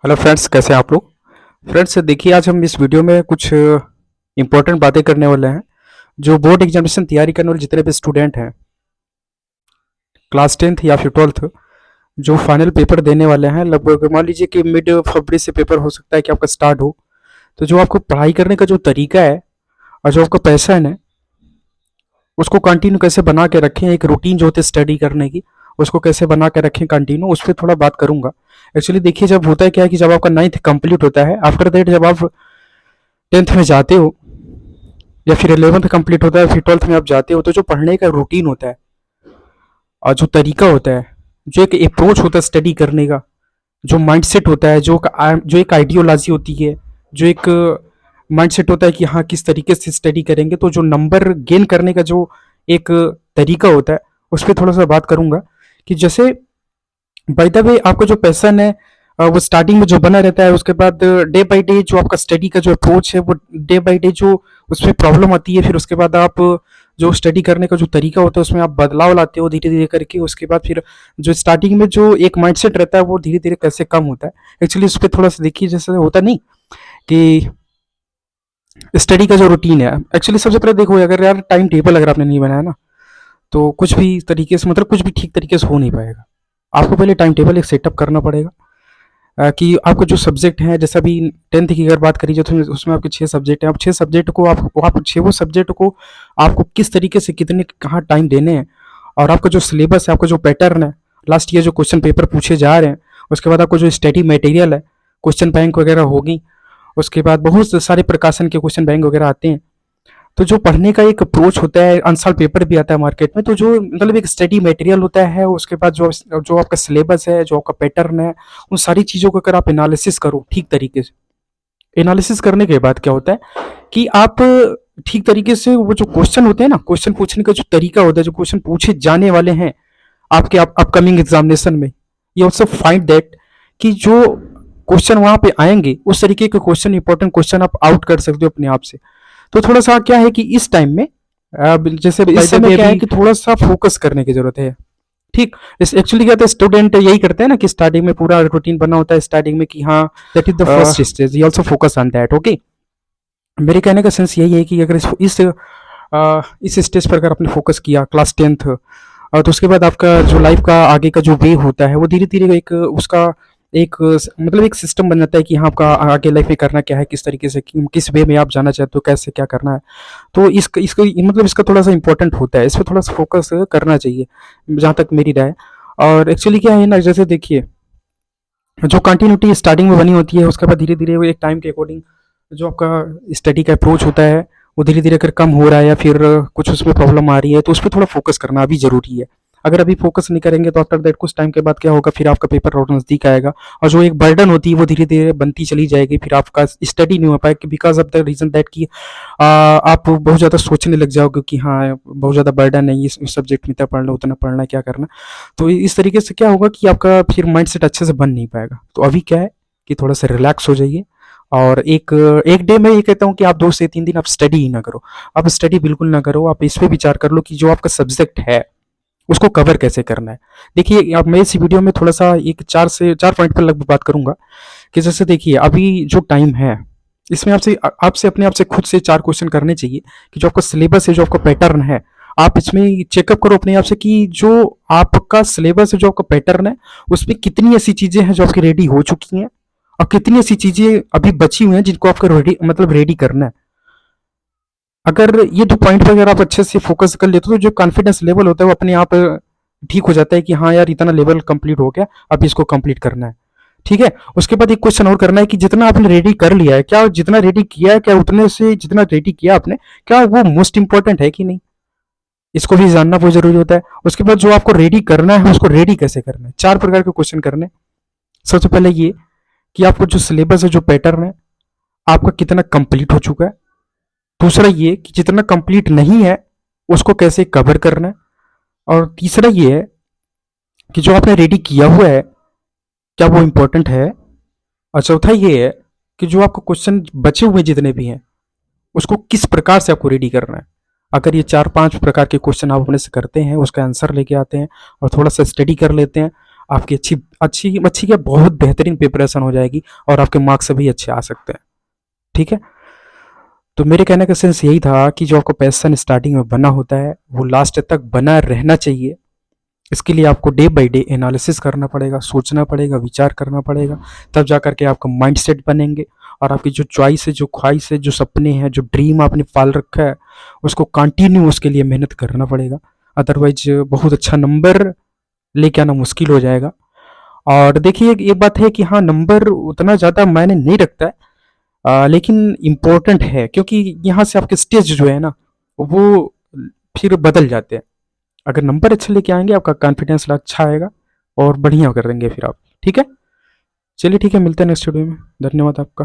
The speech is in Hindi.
हेलो फ्रेंड्स, कैसे हैं आप लोग। फ्रेंड्स देखिए, आज हम इस वीडियो में कुछ इंपॉर्टेंट बातें करने वाले हैं। जो बोर्ड एग्जामिनेशन तैयारी करने वाले जितने भी स्टूडेंट हैं, क्लास 10th या फिर 12th, जो फाइनल पेपर देने वाले हैं, लगभग मान लीजिए कि मिड फरवरी से पेपर हो सकता है कि आपका स्टार्ट हो। तो जो आपको पढ़ाई करने का जो तरीका है और जो आपका पैशन है, उसको कंटिन्यू कैसे बना के रखें, एक रूटीन जो होती है स्टडी करने की, उसको कैसे बना के रखें कंटिन्यू, उस पर थोड़ा बात करूंगा। एक्चुअली देखिए, जब होता है क्या है कि जब आपका 9th कंप्लीट होता है, आफ्टर दैट जब आप 10th में जाते हो या फिर 11th कंप्लीट होता है, फिर 12th में आप जाते हो, तो जो पढ़ने का रूटीन होता है और जो तरीका होता है, जो एक अप्रोच होता है स्टडी करने का, जो माइंडसेट होता है, जो एक आइडियोलॉजी होती है, जो एक माइंडसेट होता है कि हाँ किस तरीके से स्टडी करेंगे, तो जो नंबर गेन करने का जो एक तरीका होता है, उस पर थोड़ा सा बात करूंगा। कि जैसे बाय द वे आपका जो पैशन है, वो स्टार्टिंग में जो बना रहता है, उसके बाद डे बाय डे जो आपका स्टडी का जो अप्रोच है, वो डे बाय डे जो उसमें प्रॉब्लम आती है, फिर उसके बाद आप जो स्टडी करने का जो तरीका होता है उसमें आप बदलाव लाते हो धीरे धीरे करके। उसके बाद फिर जो स्टार्टिंग में जो एक माइंडसेट रहता है वो धीरे धीरे कैसे कम होता है। एक्चुअली उस पर थोड़ा सा देखिए, जैसे होता नहीं कि स्टडी का जो रूटीन है, एक्चुअली सबसे पहले देखो, अगर यार टाइम टेबल अगर आपने नहीं बनाया ना, तो कुछ भी तरीके से, मतलब कुछ भी ठीक तरीके से हो नहीं पाएगा। आपको पहले टाइम टेबल एक सेटअप करना पड़ेगा। कि आपको जो सब्जेक्ट हैं, जैसे अभी 10th की अगर बात करी जाए तो उसमें आपके 6 सब्जेक्ट हैं। आप 6 सब्जेक्ट को आप 6 सब्जेक्ट को आपको किस तरीके से कितने कहाँ टाइम देने हैं, और आपका जो सिलेबस है, आपका जो पैटर्न है, लास्ट ईयर जो क्वेश्चन पेपर पूछे जा रहे हैं, उसके बाद आपको जो स्टडी मटेरियल है, क्वेश्चन बैंक वगैरह होगी, उसके बाद बहुत सारे प्रकाशन के क्वेश्चन बैंक वगैरह आते हैं। तो जो पढ़ने का एक अप्रोच होता है, अनसॉल्व पेपर भी आता है मार्केट में, तो जो मतलब एक स्टडी मटेरियल होता है, उसके बाद जो जो आपका सिलेबस है, जो आपका पैटर्न है, उन सारी चीज़ों का अगर आप एनालिसिस करो ठीक तरीके से, एनालिसिस करने के बाद क्या होता है कि आप ठीक तरीके से वो जो क्वेश्चन होते हैं ना, क्वेश्चन पूछने का जो तरीका होता है, जो क्वेश्चन पूछे जाने वाले हैं आपके अपकमिंग एग्जामिनेशन में, ये ऑल्सो फाइंड दैट कि जो क्वेश्चन वहां पे आएंगे उस तरीके के क्वेश्चन, इंपॉर्टेंट क्वेश्चन आप आउट कर सकते हो अपने आप से। तो थोड़ा सा क्या है कि इस टाइम में, जैसे इस समय क्या है कि थोड़ा सा फोकस करने की जरूरत है। ठीक, इस एक्चुअली क्या होता है, स्टूडेंट यही करते हैं ना कि स्टार्टिंग में पूरा रूटीन बना होता है स्टार्टिंग में कि हाँ that is the first stage, you also focus on that. Okay, मेरे कहने का सेंस यही है कि अगर इस स्टेज पर अगर आपने फोकस किया क्लास 10th, तो उसके बाद आपका जो लाइफ का आगे का जो वे होता है, वो धीरे धीरे एक उसका एक मतलब एक सिस्टम बन जाता है कि हाँ आपका आगे लाइफ में करना क्या है, किस तरीके से, किस वे में आप जाना चाहते हो, कैसे क्या करना है। तो इसका इसका मतलब इसका थोड़ा सा इंपॉर्टेंट होता है, इस पर थोड़ा सा फोकस करना चाहिए, जहाँ तक मेरी राय। और एक्चुअली क्या है ना, जैसे देखिए, जो कंटिन्यूटी स्टार्टिंग में बनी होती है, उसके बाद धीरे धीरे वो एक टाइम के अकॉर्डिंग जो आपका स्टडी का अप्रोच होता है, वो धीरे धीरे अगर कम हो रहा है या फिर कुछ उसमें प्रॉब्लम आ रही है, तो उस पर थोड़ा फोकस करना अभी जरूरी है। अगर अभी फोकस नहीं करेंगे तो आफ्टर दैट कुछ टाइम के बाद क्या होगा, फिर आपका पेपर और नजदीक आएगा, और जो एक बर्डन होती है वो धीरे धीरे बनती चली जाएगी, फिर आपका स्टडी नहीं हो पाएगा, because of the reason that कि आप बहुत ज़्यादा सोचने लग जाओगे कि हाँ बहुत ज़्यादा बर्डन है, इस सब्जेक्ट में इतना पढ़ना उतना पढ़ना, क्या करना। तो इस तरीके से क्या होगा कि आपका फिर माइंड सेट अच्छे से बन नहीं पाएगा। तो अभी क्या है कि थोड़ा सा रिलैक्स हो जाइए, और एक एक डे में ये कहता हूँ कि आप 2 से 3 दिन आप स्टडी ही ना करो, आप स्टडी बिल्कुल ना करो, आप इस पे विचार कर लो कि जो आपका सब्जेक्ट है उसको कवर कैसे करना है। देखिए, अब मैं इस वीडियो में थोड़ा सा एक 4 पॉइंट पर लगभग बात करूंगा। कि जैसे देखिए, अभी जो टाइम है, इसमें आपसे आपसे अपने आप से खुद से 4 क्वेश्चन करने चाहिए कि जो आपका सिलेबस है, जो आपका पैटर्न है, आप इसमें चेकअप करो अपने आप से कि जो आपका सिलेबस है, जो आपका पैटर्न है, उसमें कितनी ऐसी चीजें हैं जो आपकी रेडी हो चुकी हैं, और कितनी ऐसी चीजें अभी बची हुई हैं जिनको आपको रेडी मतलब रेडी करना है। अगर ये 2 पॉइंट पर अगर आप अच्छे से फोकस कर लेते हो, तो जो कॉन्फिडेंस लेवल होता है वो अपने आप ठीक हो जाता है कि हाँ यार इतना लेवल कंप्लीट हो गया, अब इसको कंप्लीट करना है। ठीक है, उसके बाद एक क्वेश्चन और करना है कि जितना आपने रेडी कर लिया है, क्या जितना रेडी किया है, क्या उतने से जितना रेडी किया आपने, क्या वो मोस्ट इंपॉर्टेंट है कि नहीं, इसको भी जानना बहुत जरूरी होता है। उसके बाद जो आपको रेडी करना है उसको रेडी कैसे करना है, 4 प्रकार के क्वेश्चन करने। सबसे पहले ये कि आपको जो सिलेबस है, जो पैटर्न है, आपका कितना कंप्लीट हो चुका है। दूसरा ये कि जितना कंप्लीट नहीं है उसको कैसे कवर करना है। और तीसरा ये है कि जो आपने रेडी किया हुआ है क्या वो इंपॉर्टेंट है। और चौथा ये है कि जो आपको क्वेश्चन बचे हुए जितने भी हैं उसको किस प्रकार से आपको रेडी करना है। अगर ये 4-5 प्रकार के क्वेश्चन आप अपने से करते हैं, उसका आंसर लेके आते हैं और थोड़ा सा स्टडी कर लेते हैं, आपकी अच्छी अच्छी अच्छी क्या बहुत बेहतरीन प्रिपरेशन हो जाएगी और आपके मार्क्स भी अच्छे आ सकते हैं। ठीक है, तो मेरे कहने का सेंस यही था कि जो आपका पैशन स्टार्टिंग में बना होता है वो लास्ट तक बना रहना चाहिए। इसके लिए आपको डे बाय डे एनालिसिस करना पड़ेगा, सोचना पड़ेगा, विचार करना पड़ेगा, तब जा करके आपका माइंडसेट बनेंगे और आपकी जो चॉइस है, जो ख्वाहिश है, जो सपने हैं, जो ड्रीम आपने पाल रखा है, उसको कंटिन्यू उसके लिए मेहनत करना पड़ेगा। अदरवाइज बहुत अच्छा नंबर लेके आना मुश्किल हो जाएगा। और देखिए एक बात है कि हाँ, नंबर उतना ज़्यादा मायने नहीं रखता है, लेकिन इम्पोर्टेंट है, क्योंकि यहाँ से आपके स्टेज जो है ना वो फिर बदल जाते हैं। अगर नंबर अच्छे लेके आएंगे आपका कॉन्फिडेंस अच्छा आएगा और बढ़िया करेंगे फिर आप। ठीक है, चलिए ठीक है, मिलते हैं नेक्स्ट वीडियो में। धन्यवाद आपका।